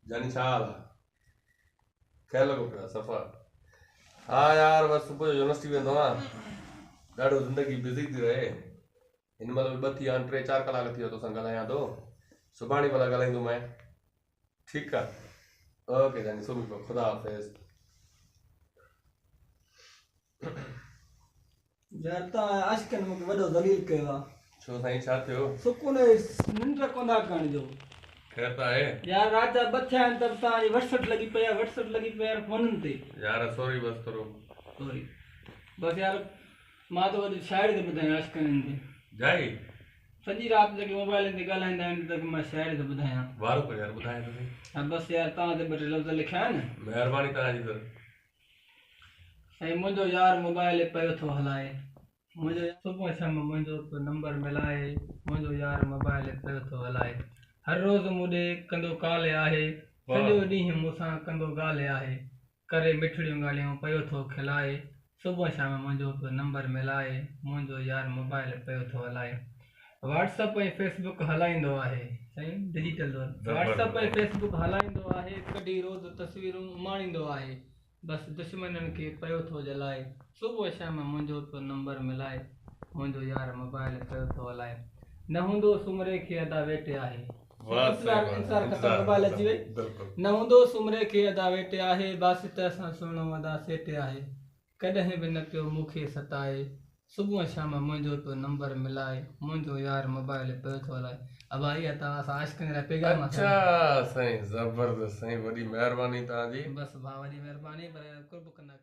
जानी छा हाल आहे? ख़ैर लॻो पियो आहे सफ़ा। हा यार बस सुबुह जो यूनिवर्सिटी वेंदो आहियां। ॾाढो ज़िंदगी बिज़ी थी रहे। हिन महिल बि 2 थी विया आहिनि, 3-4 कलाक थी विया तोसां ॻाल्हायां थो। सुभाणे भला ॻाल्हाईंदोमांइ। ठीकु आहे, ओके जानी, सुम्ही पओ, ख़ुदा हाफ़िज़। यार तव्हां आशिक़नि मूंखे वॾो ज़लील कयो आहे। छो साईं, छा थियो? सुकून निंड कोन्हा करण जो। ख़ैर त आहे? यार राति जा 2 थिया आहिनि त तव्हांजी WhatsApp लॻी पई आहे, WhatsApp लॻी पई आहे फ़ोननि ते। यार सॉरी बस करो। सॉरी बसि यार, मां त वरी शाइरी थो ॿुधायां आशिक़नि ते। जाई सॼी राति जेके मोबाइलनि ते ॻाल्हाईंदा आहिनि त मां शाइरी थो ॿुधायां। वारो को यार, ॿुधाए त सही। हा बसि यार, तव्हां ते 2 टे लफ़्ज़ लिखिया आहिनि। महिरबानी तव्हांजी सर। साईं मुंहिंजो यार मोबाइल पियो थो हलाए, मुंहिंजो सुबुह शाम मुंहिंजो नंबर मिलाए, मुंहिंजो यार मोबाइल पियो थो हलाए। हर रोज़ मूंॾे कंदो काल आहे, सॼो ॾींहुं मूंसां कंदो ॻाल्हि आहे, करे मिठड़ियूं ॻाल्हियूं पियो थो खिलाए। सुबुह शाम मुंहिंजो नंबर मिलाए, मुंहिंजो यार मोबाइल पियो थो हलाए। WhatsApp ऐं Facebook हलाईंदो आहे साईं, डिजिटल दौर। WhatsApp ऐं Facebook हलाईंदो आहे, कॾहिं रोज़ तस्वीरूं माणींदो आहे, बसि दुश्मननि खे पियो थो जलाए। सुबुह शाम मुंहिंजो नंबर मिलाए, मुंहिंजो यार मोबाइल पियो थो हलाए। न हूंदो सुमरे खे अदा वेटे आहे। इंतज़ार ख़तम, मोबाइल अची वई। न हूंदो सुमरे खे अदा वेटे आहे, बासित सां सुहिणो अदा सेटे आहे, कॾहिं बि न पियो मूंखे सताए। सुबुह शाम मुंहिंजो नंबर मिलाए, मुंहिंजो यार मोबाइल पियो थो हलाए। अब आई आहे तव्हां सां आशिक़नि जा पैगाम। अच्छा साईं, ज़बरदस्त साईं, वॾी महिरबानी तव्हांजी। बसि भाउ, वॾी महिरबानी, पर कुर्ब कंदा।